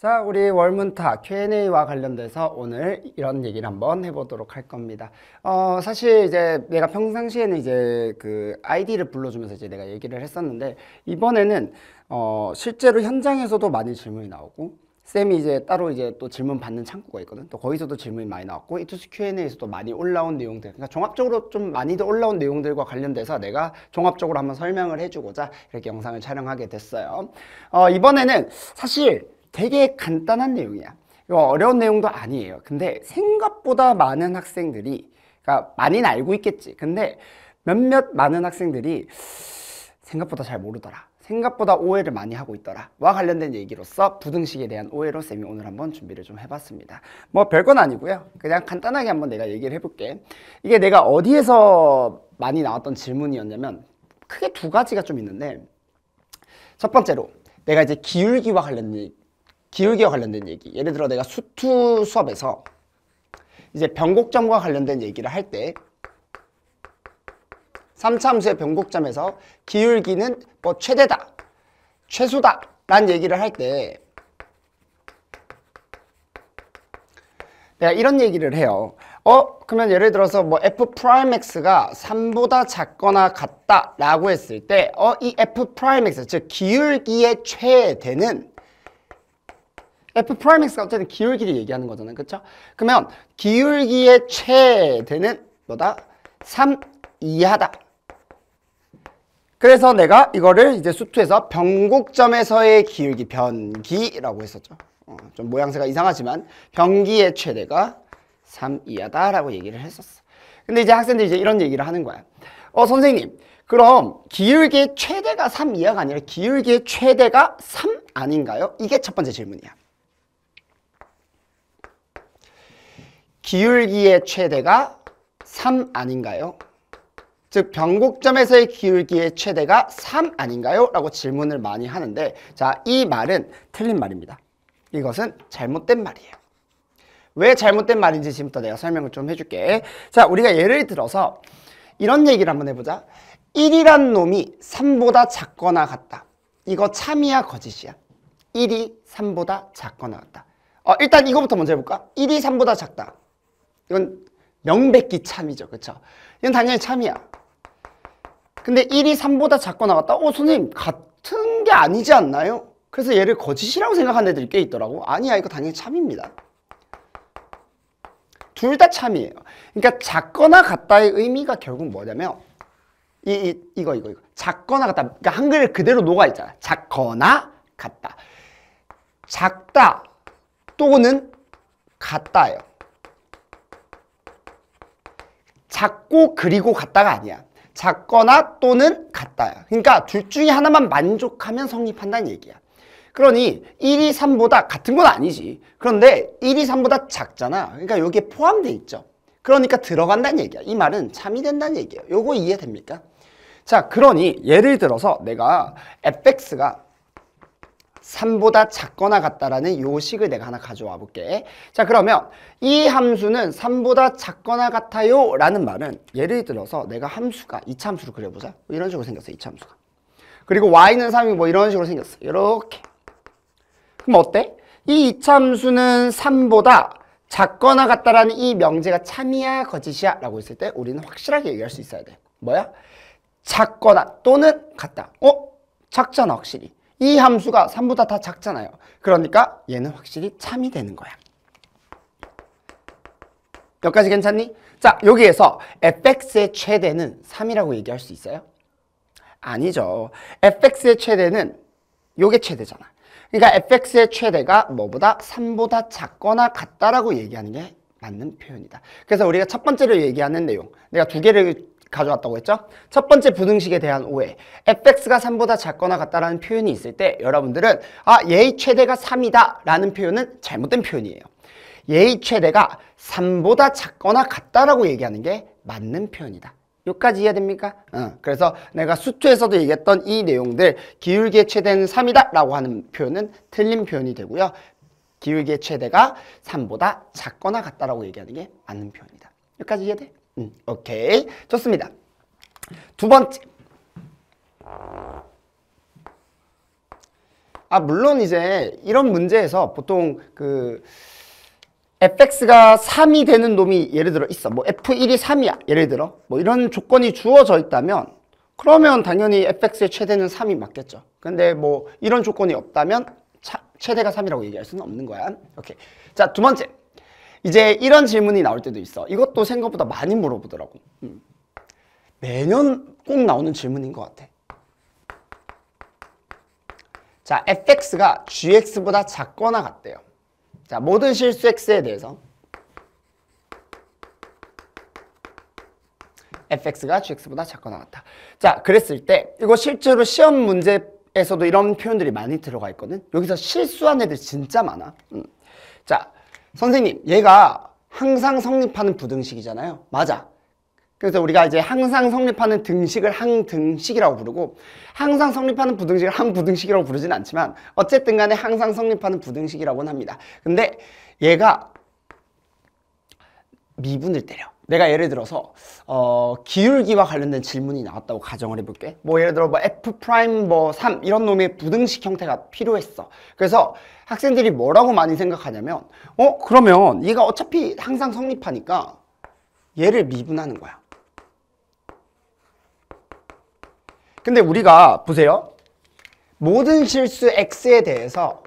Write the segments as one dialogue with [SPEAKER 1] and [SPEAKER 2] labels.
[SPEAKER 1] 자, 우리 월문타 Q&A와 관련돼서 오늘 이런 얘기를 한번 해보도록 할 겁니다. 사실 이제 내가 평상시에는 이제 그 아이디를 불러주면서 이제 내가 얘기를 했었는데, 이번에는 실제로 현장에서도 많이 질문이 나오고, 쌤이 이제 따로 이제 또 질문 받는 창구가 있거든. 또 거기서도 질문이 많이 나왔고, 이투스 Q&A에서도 많이 올라온 내용들, 그러니까 종합적으로 좀 많이들 올라온 내용들과 관련돼서 내가 종합적으로 한번 설명을 해주고자 이렇게 영상을 촬영하게 됐어요. 이번에는 사실 되게 간단한 내용이야. 이거 어려운 내용도 아니에요. 근데 생각보다 많은 학생들이, 그러니까 많이는 알고 있겠지. 근데 몇몇 많은 학생들이 생각보다 잘 모르더라, 생각보다 오해를 많이 하고 있더라 와 관련된 얘기로서 부등식에 대한 오해로 쌤이 오늘 한번 준비를 좀 해봤습니다. 뭐 별건 아니고요. 그냥 간단하게 한번 내가 얘기를 해볼게. 이게 내가 어디에서 많이 나왔던 질문이었냐면 크게 두 가지가 좀 있는데, 첫 번째로 내가 이제 기울기와 관련된 얘기, 예를 들어 내가 수투 수업에서 이제 변곡점과 관련된 얘기를 할 때 3차 함수의 변곡점에서 기울기는 뭐 최대다, 최소다 라는 얘기를 할 때 내가 이런 얘기를 해요. 그러면 예를 들어서 뭐 f'x가 3보다 작거나 같다 라고 했을 때 이 f'x, 즉 기울기의 최대는, f'x가 어쨌든 기울기를 얘기하는 거잖아요. 그쵸? 그러면 기울기의 최대는 뭐다? 3 이하다. 그래서 내가 이거를 이제 수투에서 변곡점에서의 기울기, 변기라고 했었죠. 좀 모양새가 이상하지만 변기의 최대가 3 이하다라고 얘기를 했었어. 근데 이제 학생들이 이제 이런 얘기를 하는 거야. 선생님, 그럼 기울기의 최대가 3 이하가 아니라 기울기의 최대가 3 아닌가요? 이게 첫 번째 질문이야. 기울기의 최대가 3 아닌가요? 즉 변곡점에서의 기울기의 최대가 3 아닌가요? 라고 질문을 많이 하는데, 자, 이 말은 틀린 말입니다. 이것은 잘못된 말이에요. 왜 잘못된 말인지 지금부터 내가 설명을 좀 해줄게. 자, 우리가 예를 들어서 이런 얘기를 한번 해보자. 1이란 놈이 3보다 작거나 같다. 이거 참이야 거짓이야? 1이 3보다 작거나 같다. 일단 이거부터 먼저 해볼까? 1이 3보다 작다. 이건 명백히 참이죠. 그쵸? 이건 당연히 참이야. 근데 1이 3보다 작거나 같다? 선생님, 같은 게 아니지 않나요? 그래서 얘를 거짓이라고 생각하는 애들이 꽤 있더라고. 아니야, 이거 당연히 참입니다. 둘 다 참이에요. 그러니까 작거나 같다의 의미가 결국 뭐냐면 이거 작거나 같다. 그러니까 한글 그대로 녹아있잖아. 작거나 같다. 작다 또는 같다예요. 작고 그리고 같다가 아니야. 작거나 또는 같다야. 그러니까 둘 중에 하나만 만족하면 성립한다는 얘기야. 그러니 1이 3보다 같은 건 아니지. 그런데 1이 3보다 작잖아. 그러니까 여기에 포함되어 있죠. 그러니까 들어간다는 얘기야. 이 말은 참이 된다는 얘기예요. 요거 이해됩니까? 자, 그러니 예를 들어서 내가 fx가 3보다 작거나 같다라는 요식을 내가 하나 가져와 볼게. 자, 그러면 이 함수는 3보다 작거나 같아요 라는 말은, 예를 들어서 내가 함수가 2차 함수로 그려보자. 이런 식으로 생겼어. 2차 함수가. 그리고 y는 3이 뭐 이런 식으로 생겼어. 이렇게. 그럼 어때? 이 2차 함수는 3보다 작거나 같다라는 이 명제가 참이야 거짓이야 라고 했을 때 우리는 확실하게 얘기할 수 있어야 돼. 뭐야? 작거나 또는 같다. 작잖아 확실히. 이 함수가 3보다 다 작잖아요. 그러니까 얘는 확실히 참이 되는 거야. 여기까지 괜찮니? 자, 여기에서 fx의 최대는 3이라고 얘기할 수 있어요? 아니죠. fx의 최대는 요게 최대잖아. 그러니까 fx의 최대가 뭐보다 3보다 작거나 같다라고 얘기하는 게 맞는 표현이다. 그래서 우리가 첫 번째로 얘기하는 내용, 내가 두 개를 가져왔다고 했죠? 첫 번째 부등식에 대한 오해, fx가 3보다 작거나 같다라는 표현이 있을 때 여러분들은 얘의 최대가 3이다 라는 표현은 잘못된 표현이에요. 얘의 최대가 3보다 작거나 같다라고 얘기하는 게 맞는 표현이다. 여기까지 이해됩니까? 그래서 내가 수투에서도 얘기했던 이 내용들, 기울기의 최대는 3이다 라고 하는 표현은 틀린 표현이 되고요. 기울기의 최대가 3보다 작거나 같다라고 얘기하는 게 맞는 표현이다. 여기까지 이해돼? 오케이. 좋습니다. 두 번째. 물론 이제 이런 문제에서 보통 그 fx가 3이 되는 놈이 예를 들어 있어. 뭐 f1이 3이야. 예를 들어. 뭐 이런 조건이 주어져 있다면 그러면 당연히 fx의 최대는 3이 맞겠죠. 근데 뭐 이런 조건이 없다면 최대가 3이라고 얘기할 수는 없는 거야. 오케이. 자, 두 번째. 이제 이런 질문이 나올 때도 있어. 이것도 생각보다 많이 물어보더라고. 매년 꼭 나오는 질문인 것 같아. 자, fx가 gx보다 작거나 같대요. 자, 모든 실수 x에 대해서 fx가 gx보다 작거나 같다. 자, 그랬을 때 이거 실제로 시험 문제에서도 이런 표현들이 많이 들어가 있거든. 여기서 실수한 애들 진짜 많아. 자, 선생님, 얘가 항상 성립하는 부등식이잖아요. 맞아. 그래서 우리가 이제 항상 성립하는 등식을 항등식이라고 부르고 항상 성립하는 부등식을 항부등식이라고 부르진 않지만 어쨌든 간에 항상 성립하는 부등식이라고는 합니다. 근데 얘가 미분을 때려. 내가 예를 들어서 기울기와 관련된 질문이 나왔다고 가정을 해볼게. 뭐 예를 들어 뭐 f 프라임 뭐 3 이런 놈의 부등식 형태가 필요했어. 그래서 학생들이 뭐라고 많이 생각하냐면 그러면 얘가 어차피 항상 성립하니까 얘를 미분하는 거야. 근데 우리가 보세요. 모든 실수 x에 대해서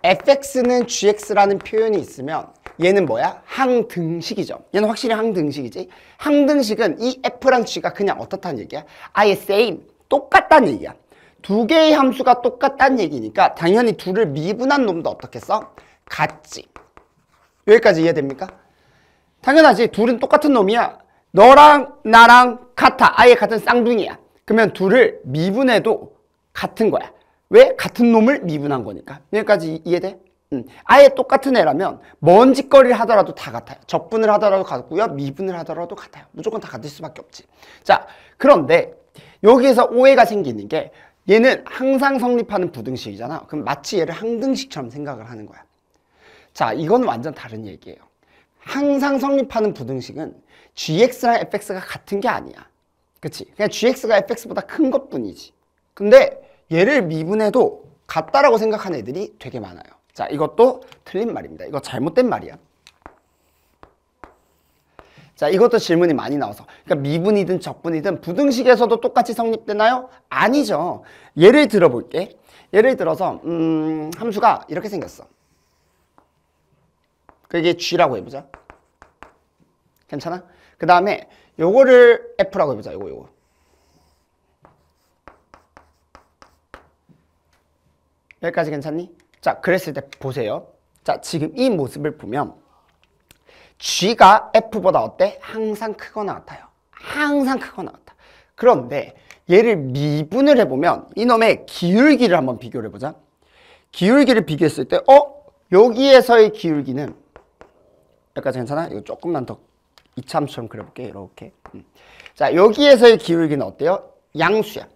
[SPEAKER 1] fx는 gx라는 표현이 있으면 얘는 뭐야? 항등식이죠. 얘는 확실히 항등식이지. 항등식은 이 f랑 g가 그냥 어떻다는 얘기야? 아예 same, 똑같다는 얘기야. 두 개의 함수가 똑같다는 얘기니까 당연히 둘을 미분한 놈도 어떻게 써? 같지. 여기까지 이해됩니까? 당연하지. 둘은 똑같은 놈이야. 너랑 나랑 같아. 아예 같은 쌍둥이야. 그러면 둘을 미분해도 같은 거야. 왜? 같은 놈을 미분한 거니까. 여기까지 이해돼? 아예 똑같은 애라면 먼 짓거리를 하더라도 다 같아요. 적분을 하더라도 같고요. 미분을 하더라도 같아요. 무조건 다 같을 수밖에 없지. 자, 그런데 여기에서 오해가 생기는 게 얘는 항상 성립하는 부등식이잖아. 그럼 마치 얘를 항등식처럼 생각을 하는 거야. 자, 이건 완전 다른 얘기예요. 항상 성립하는 부등식은 gx랑 fx가 같은 게 아니야. 그치? 그냥 gx가 fx보다 큰 것뿐이지. 근데 얘를 미분해도 같다라고 생각하는 애들이 되게 많아요. 자, 이것도 틀린 말입니다. 이거 잘못된 말이야. 자, 이것도 질문이 많이 나와서. 그러니까 미분이든 적분이든 부등식에서도 똑같이 성립되나요? 아니죠. 예를 들어볼게. 예를 들어서 함수가 이렇게 생겼어. 그게 g라고 해보자. 괜찮아? 그 다음에 요거를 f라고 해보자. 요거. 여기까지 괜찮니? 자, 그랬을 때 보세요. 자, 지금 이 모습을 보면 g가 f보다 어때? 항상 크거나 같아요. 항상 크거나 같아. 그런데 얘를 미분을 해보면 이놈의 기울기를 한번 비교를 해보자. 기울기를 비교했을 때 여기에서의 기울기는 여기까지 괜찮아? 이거 조금만 더 이참처럼 그려볼게. 이렇게. 자, 여기에서의 기울기는 어때요? 양수야.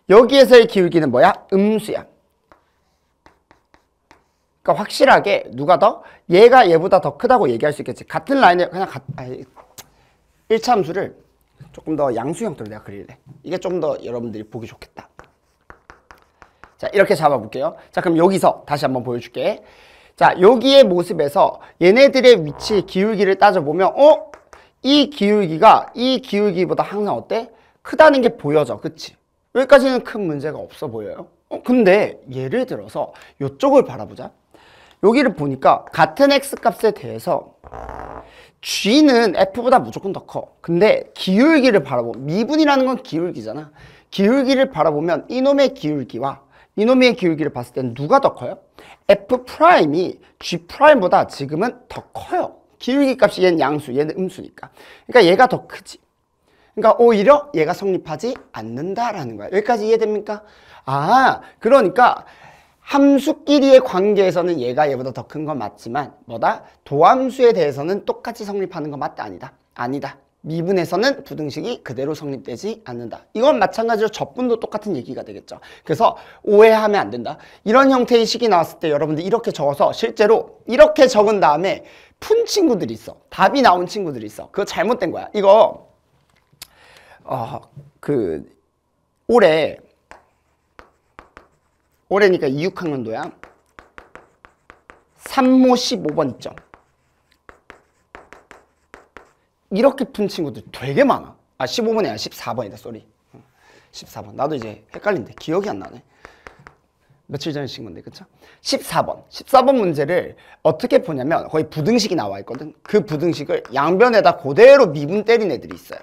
[SPEAKER 1] 여기에서의 기울기는 뭐야? 음수야. 그러니까 확실하게 누가 더? 얘가 얘보다 더 크다고 얘기할 수 있겠지. 같은 라인에 그냥 1차 함수를 조금 더 양수 형태로 내가 그릴래. 이게 좀 더 여러분들이 보기 좋겠다. 자, 이렇게 잡아볼게요. 자, 그럼 여기서 다시 한번 보여줄게. 자, 여기의 모습에서 얘네들의 위치 기울기를 따져보면 이 기울기가 이 기울기보다 항상 어때? 크다는 게 보여져. 그치? 여기까지는 큰 문제가 없어 보여요. 근데 예를 들어서 이쪽을 바라보자. 여기를 보니까 같은 x값에 대해서 g는 f보다 무조건 더 커. 근데 기울기를 바라보면 미분이라는 건 기울기잖아. 기울기를 바라보면 이놈의 기울기와 이놈의 기울기를 봤을 때는 누가 더 커요? f'이 g'보다 지금은 더 커요. 기울기 값이 얘는 양수, 얘는 음수니까. 그러니까 얘가 더 크지. 그러니까 오히려 얘가 성립하지 않는다라는 거야. 여기까지 이해됩니까? 그러니까 함수끼리의 관계에서는 얘가 얘보다 더 큰 건 맞지만 뭐다? 도함수에 대해서는 똑같이 성립하는 건 맞다? 아니다? 아니다. 미분에서는 부등식이 그대로 성립되지 않는다. 이건 마찬가지로 적분도 똑같은 얘기가 되겠죠. 그래서 오해하면 안 된다. 이런 형태의 식이 나왔을 때 여러분들 이렇게 적어서 실제로 이렇게 적은 다음에 푼 친구들이 있어. 답이 나온 친구들이 있어. 그거 잘못된 거야. 이거 올해 올해니까 26학년도야. 3모 15번 있죠. 이렇게 푼 친구들 되게 많아. 15번이 아니라 14번이다. 쏘리. 14번. 나도 이제 헷갈린데 기억이 안 나네. 며칠 전에 친 건데, 그쵸? 14번 문제를 어떻게 보냐면 거의 부등식이 나와 있거든. 그 부등식을 양변에다 그대로 미분 때린 애들이 있어요.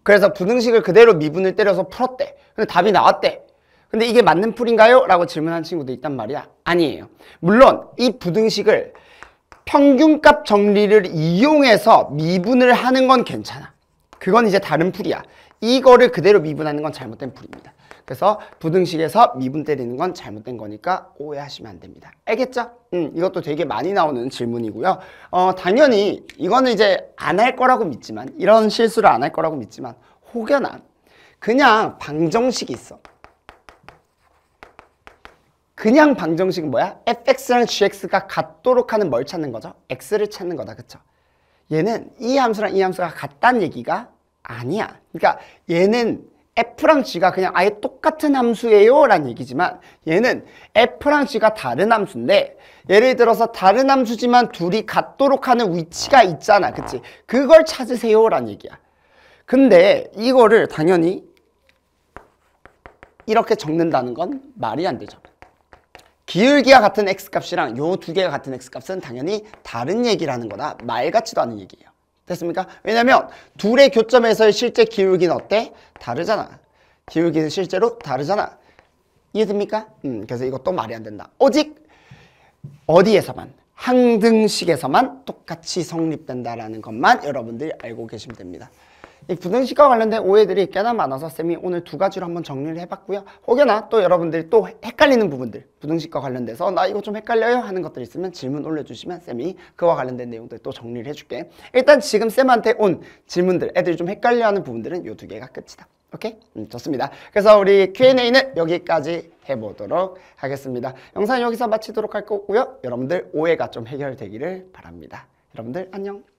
[SPEAKER 1] 그래서 부등식을 그대로 미분을 때려서 풀었대. 근데 답이 나왔대. 근데 이게 맞는 풀인가요? 라고 질문한 친구도 있단 말이야. 아니에요. 물론 이 부등식을 평균값 정리를 이용해서 미분을 하는 건 괜찮아. 그건 이제 다른 풀이야. 이거를 그대로 미분하는 건 잘못된 풀입니다. 그래서 부등식에서 미분 때리는 건 잘못된 거니까 오해하시면 안 됩니다. 알겠죠? 이것도 되게 많이 나오는 질문이고요. 당연히 이거는 이제 안 할 거라고 믿지만, 이런 실수를 안 할 거라고 믿지만, 혹여나 그냥 방정식이 있어. 그냥 방정식은 뭐야? fx랑 gx가 같도록 하는 뭘 찾는 거죠? x를 찾는 거다. 그쵸? 얘는 이 함수랑 이 함수가 같다는 얘기가 아니야. 그러니까 얘는 f랑 g가 그냥 아예 똑같은 함수예요 라는 얘기지만, 얘는 f랑 g가 다른 함수인데, 예를 들어서 다른 함수지만 둘이 같도록 하는 위치가 있잖아. 그치? 그걸 찾으세요 라는 얘기야. 근데 이거를 당연히 이렇게 적는다는 건 말이 안 되죠. 기울기가 같은 x값이랑 요 두 개가 같은 x값은 당연히 다른 얘기라는 거다. 말 같지도 않은 얘기예요. 됐습니까? 왜냐면 둘의 교점에서의 실제 기울기는 어때? 다르잖아. 기울기는 실제로 다르잖아. 이해됩니까? 그래서 이것도 말이 안 된다. 오직 어디에서만, 항등식에서만 똑같이 성립된다라는 것만 여러분들이 알고 계시면 됩니다. 이 부등식과 관련된 오해들이 꽤나 많아서 쌤이 오늘 두 가지로 한번 정리를 해봤고요. 혹여나 또 여러분들이 또 헷갈리는 부분들, 부등식과 관련돼서 나 이거 좀 헷갈려요 하는 것들 있으면 질문 올려주시면 쌤이 그와 관련된 내용들 또 정리를 해줄게. 일단 지금 쌤한테 온 질문들, 애들이 좀 헷갈려하는 부분들은 요 두 개가 끝이다. 오케이? 좋습니다. 그래서 우리 Q&A는 여기까지 해보도록 하겠습니다. 영상 여기서 마치도록 할 거고요. 여러분들 오해가 좀 해결되기를 바랍니다. 여러분들 안녕.